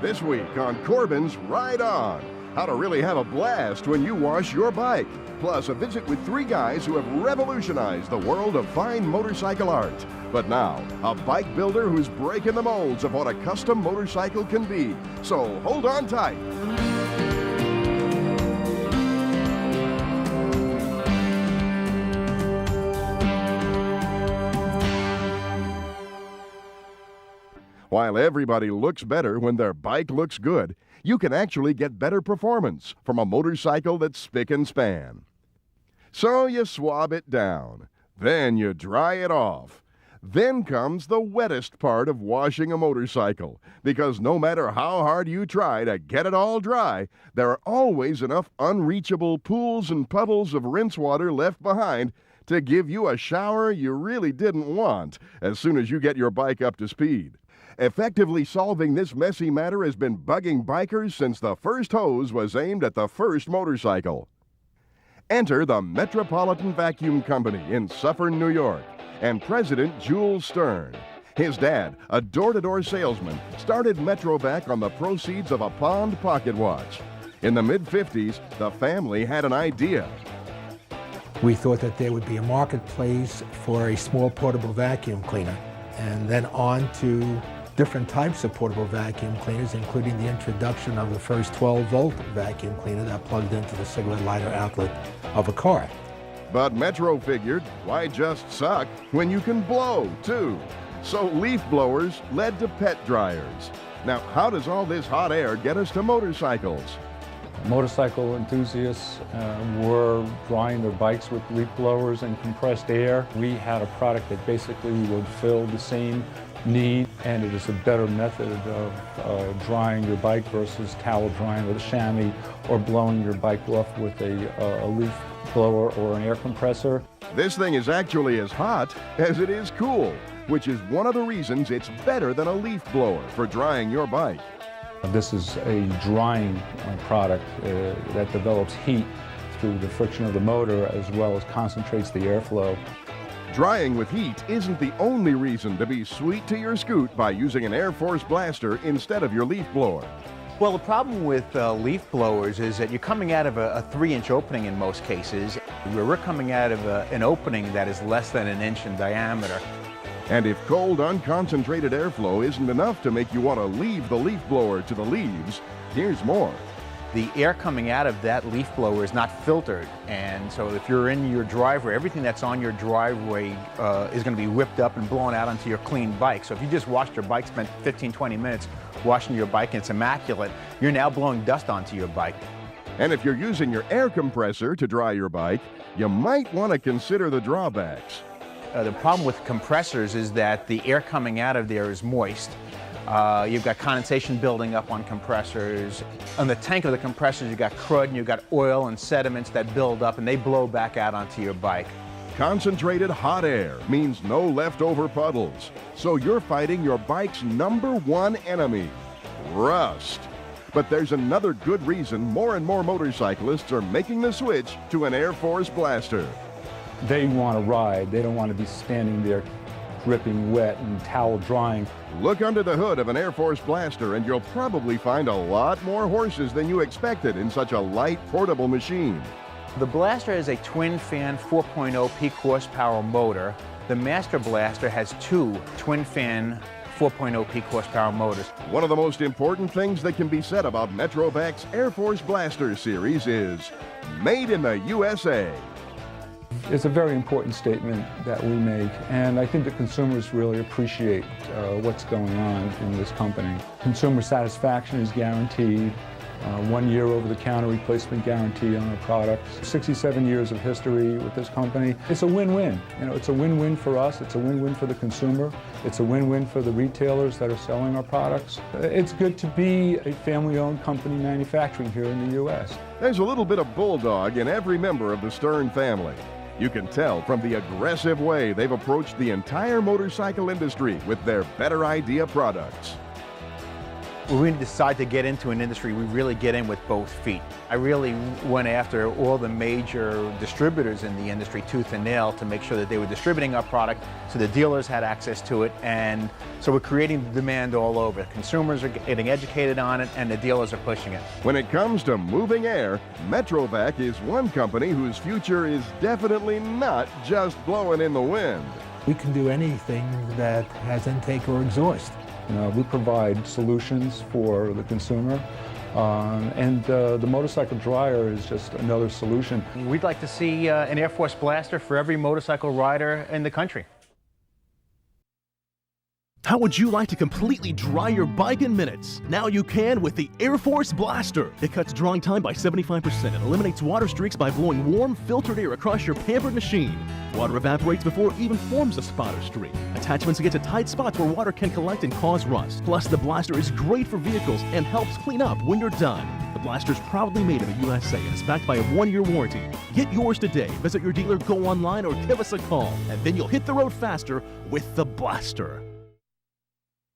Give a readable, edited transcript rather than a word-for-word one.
This week on Corbin's Ride On, how to really have a blast when you wash your bike. Plus, a visit with three guys who have revolutionized the world of fine motorcycle art. But now, a bike builder who's breaking the molds of what a custom motorcycle can be. So hold on tight. While everybody looks better when their bike looks good, you can actually get better performance from a motorcycle that's spick and span. So you swab it down, then you dry it off. Then comes the wettest part of washing a motorcycle, because no matter how hard you try to get it all dry, there are always enough unreachable pools and puddles of rinse water left behind to give you a shower you really didn't want as soon as you get your bike up to speed. Effectively solving this messy matter has been bugging bikers since the first hose was aimed at the first motorcycle. Enter the Metropolitan Vacuum Company in Suffern, New York, and President Jules Stern. His dad, a door-to-door salesman, started Metrovac on the proceeds of a Pond pocket watch. In the mid-50s, the family had an idea. We thought that there would be a marketplace for a small portable vacuum cleaner, and then on to different types of portable vacuum cleaners, including the introduction of the first 12-volt vacuum cleaner that plugged into the cigarette lighter outlet of a car. But Metro figured, why just suck when you can blow, too? So leaf blowers led to pet dryers. Now, how does all this hot air get us to motorcycles? Motorcycle enthusiasts were drying their bikes with leaf blowers and compressed air. We had a product that basically would fill the same need, and it is a better method of drying your bike versus towel drying with a chamois or blowing your bike off with a leaf blower or an air compressor. This thing is actually as hot as it is cool, which is one of the reasons it's better than a leaf blower for drying your bike. This is a drying product that develops heat through the friction of the motor as well as concentrates the airflow. Drying with heat isn't the only reason to be sweet to your scoot by using an Air Force blaster instead of your leaf blower. Well, the problem with leaf blowers is that you're coming out of a 3-inch opening in most cases, where we're coming out of an opening that is less than an inch in diameter. And if cold, unconcentrated airflow isn't enough to make you want to leave the leaf blower to the leaves, here's more. The air coming out of that leaf blower is not filtered, and so if you're in your driveway, everything that's on your driveway is going to be whipped up and blown out onto your clean bike. So if you just washed your bike, spent 15-20 minutes washing your bike and it's immaculate, you're now blowing dust onto your bike. And if you're using your air compressor to dry your bike, you might want to consider the drawbacks. The problem with compressors is that the air coming out of there is moist. You've got condensation building up on compressors. On the tank of the compressors, you've got crud and you've got oil and sediments that build up and they blow back out onto your bike. Concentrated hot air means no leftover puddles. So you're fighting your bike's #1 enemy, rust. But there's another good reason more and more motorcyclists are making the switch to an Air Force blaster. They want to ride. They don't want to be standing there dripping wet and towel drying. Look under the hood of an Air Force blaster and you'll probably find a lot more horses than you expected in such a light, portable machine. The blaster has a twin-fan 4.0 peak horsepower motor. The Master Blaster has 2 twin-fan 4.0 peak horsepower motors. One of the most important things that can be said about Metrovac's Air Force Blaster series is made in the USA. It's a very important statement that we make, and I think the consumers really appreciate what's going on in this company. Consumer satisfaction is guaranteed. 1 year over-the-counter replacement guarantee on our products. 67 years of history with this company. It's a win-win. You know, it's a win-win for us. It's a win-win for the consumer. It's a win-win for the retailers that are selling our products. It's good to be a family-owned company manufacturing here in the U.S. There's a little bit of bulldog in every member of the Stern family. You can tell from the aggressive way they've approached the entire motorcycle industry with their better idea products. When we decide to get into an industry, we really get in with both feet. I really went after all the major distributors in the industry tooth and nail to make sure that they were distributing our product so the dealers had access to it, and so we're creating the demand all over. Consumers are getting educated on it and the dealers are pushing it. When it comes to moving air, Metrovac is one company whose future is definitely not just blowing in the wind. We can do anything that has intake or exhaust. We provide solutions for the consumer, and the motorcycle dryer is just another solution. We'd like to see an Air Force blaster for every motorcycle rider in the country. How would you like to completely dry your bike in minutes? Now you can with the Air Force Blaster. It cuts drying time by 75% and eliminates water streaks by blowing warm, filtered air across your pampered machine. Water evaporates before it even forms a spot or streak. Attachments get to tight spots where water can collect and cause rust. Plus, the blaster is great for vehicles and helps clean up when you're done. The blaster is proudly made in the USA and is backed by a 1-year warranty. Get yours today. Visit your dealer, go online, or give us a call, and then you'll hit the road faster with the blaster.